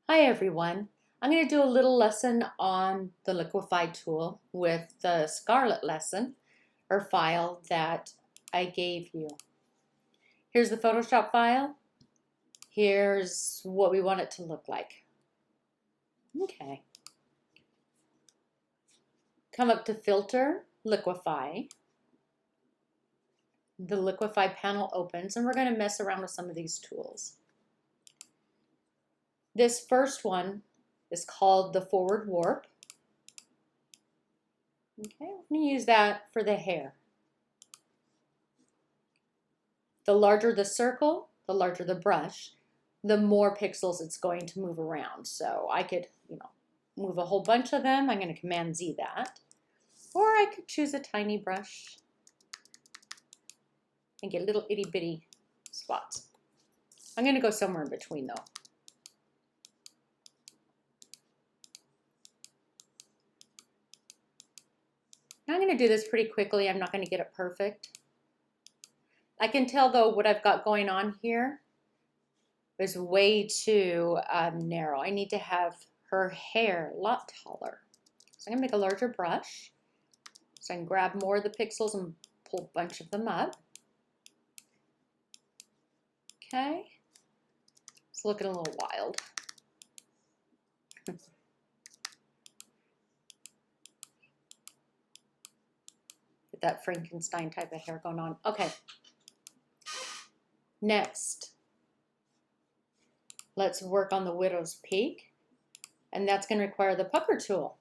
Hi everyone. I'm going to do a little lesson on the Liquify tool with the Scarlett lesson or file that I gave you. Here's the Photoshop file. Here's what we want it to look like. Okay. Come up to Filter, Liquify. The Liquify panel opens and we're going to mess around with some of these tools. This first one is called the forward warp. Okay, we're going to use that for the hair. The larger the circle, the larger the brush, the more pixels it's going to move around. So I could, move a whole bunch of them. I'm going to Command Z that. Or I could choose a tiny brush and get little itty bitty spots. I'm going to go somewhere in between though. I'm going to do this pretty quickly. I'm not going to get it perfect. I can tell though what I've got going on here is way too narrow. I need to have her hair a lot taller. So I'm going to make a larger brush so I can grab more of the pixels and pull a bunch of them up. Okay, it's looking a little wild. Get that Frankenstein type of hair going on. Okay. Next, let's work on the widow's peak, and that's going to require the pucker tool.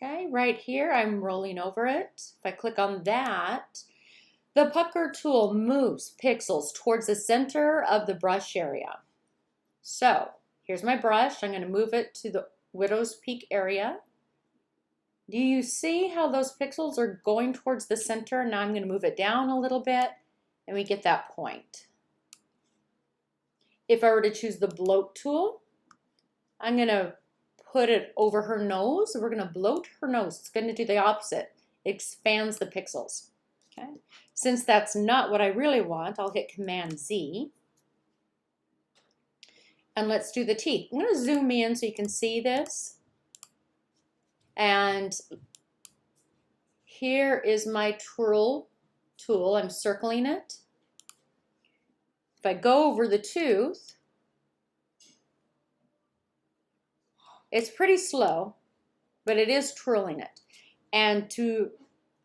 Okay, right here, I'm rolling over it. If I click on that, the pucker tool moves pixels towards the center of the brush area. So here's my brush. I'm going to move it to the widow's peak area. Do you see how those pixels are going towards the center? Now I'm going to move it down a little bit and we get that point. If I were to choose the bloat tool, I'm going to put it over her nose. We're going to bloat her nose. It's going to do the opposite. It expands the pixels. Okay. Since that's not what I really want, I'll hit Command Z. And let's do the teeth. I'm going to zoom in so you can see this. And here is my Twirl tool. I'm circling it. If I go over the tooth, it's pretty slow, but it is twirling it. And to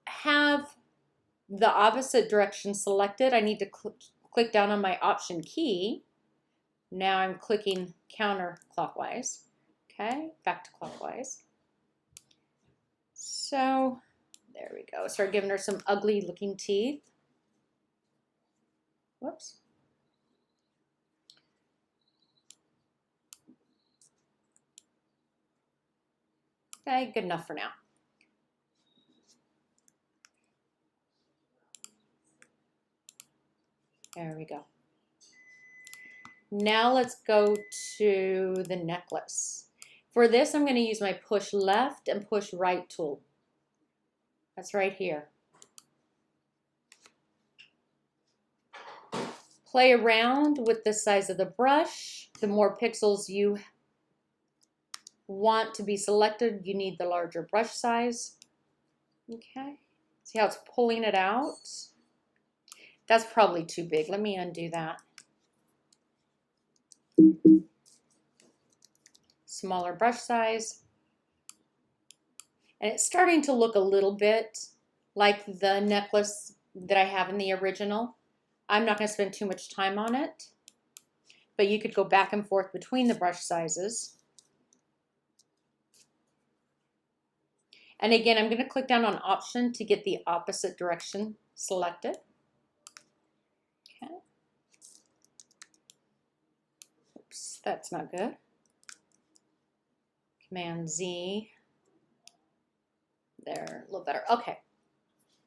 have the opposite direction selected, I need to click down on my Option key. Now I'm clicking counterclockwise. Okay, back to clockwise. So there we go. Start giving her some ugly looking teeth. Whoops. Okay, good enough for now. There we go. Now let's go to the necklace. For this, I'm going to use my push left and push right tool. That's right here. Play around with the size of the brush. The more pixels you want to be selected, you need the larger brush size. Okay, see how it's pulling it out? That's probably too big. Let me undo that. Smaller brush size. And it's starting to look a little bit like the necklace that I have in the original. I'm not going to spend too much time on it, but you could go back and forth between the brush sizes. And again, I'm going to click down on Option to get the opposite direction selected. Okay. Oops, that's not good. Command Z. There, a little better. Okay.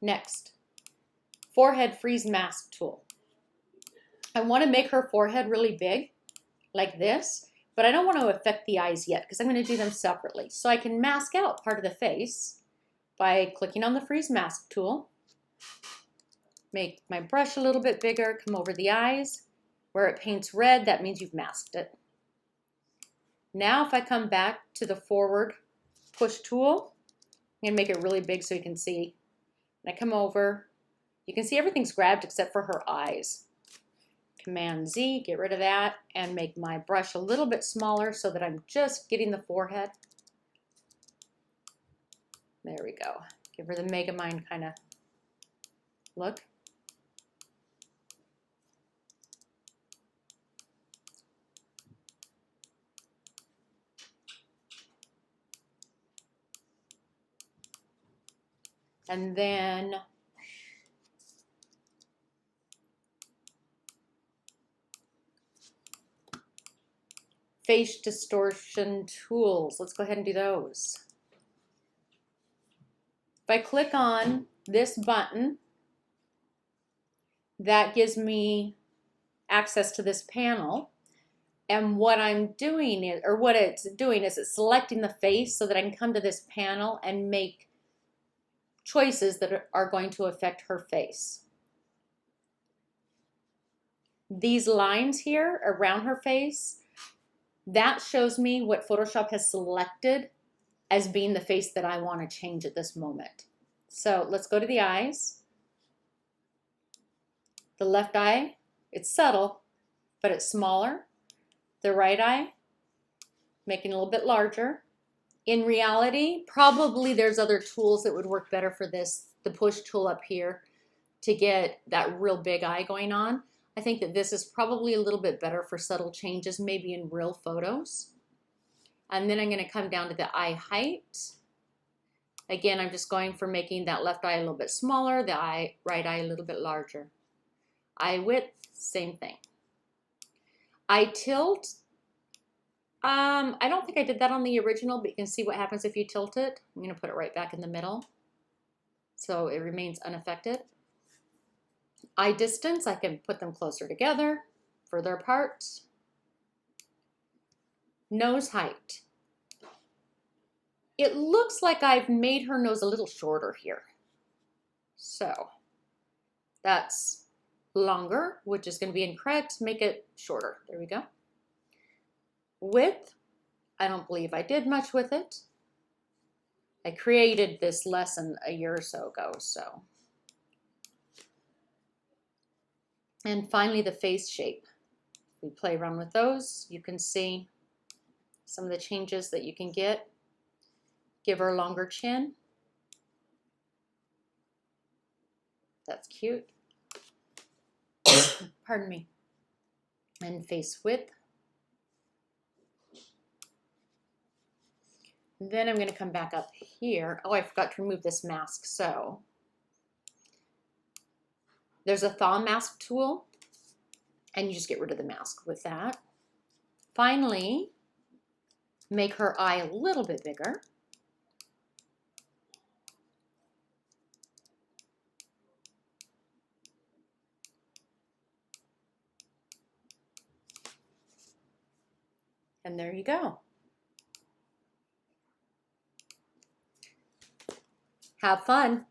Next, forehead freeze mask tool. I want to make her forehead really big, like this. But I don't want to affect the eyes yet because I'm going to do them separately. So I can mask out part of the face by clicking on the Freeze Mask tool. Make my brush a little bit bigger, come over the eyes. Where it paints red, that means you've masked it. Now if I come back to the forward push tool, I'm going to make it really big so you can see. And I come over, you can see everything's grabbed except for her eyes. Command Z, get rid of that, and make my brush a little bit smaller so that I'm just getting the forehead. There we go. Give her the Megamind kind of look. And then face distortion tools. Let's go ahead and do those. If I click on this button, that gives me access to this panel. And what I'm doing is, or what it's doing is it's selecting the face so that I can come to this panel and make choices that are going to affect her face. These lines here around her face, that shows me what Photoshop has selected as being the face that I want to change at this moment. So let's go to the eyes. The left eye, it's subtle, but it's smaller. The right eye, making it a little bit larger. In reality, probably there's other tools that would work better for this. The push tool up here to get that real big eye going on. I think that this is probably a little bit better for subtle changes, maybe in real photos. And then I'm going to come down to the eye height. Again, I'm just going for making that left eye a little bit smaller, the right eye a little bit larger. Eye width, same thing. Eye tilt. I don't think I did that on the original, but you can see what happens if you tilt it. I'm going to put it right back in the middle so it remains unaffected. Eye distance, I can put them closer together, further apart. Nose height. It looks like I've made her nose a little shorter here. So that's longer, which is going to be incorrect. Make it shorter. There we go. Width, I don't believe I did much with it. I created this lesson a year or so ago, so. And finally, the face shape. We play around with those. You can see some of the changes that you can get. Give her a longer chin. That's cute. Pardon me. And face width. Then I'm going to come back up here. Oh, I forgot to remove this mask. So there's a thaw mask tool, and you just get rid of the mask with that. Finally, make her eye a little bit bigger. And there you go. Have fun.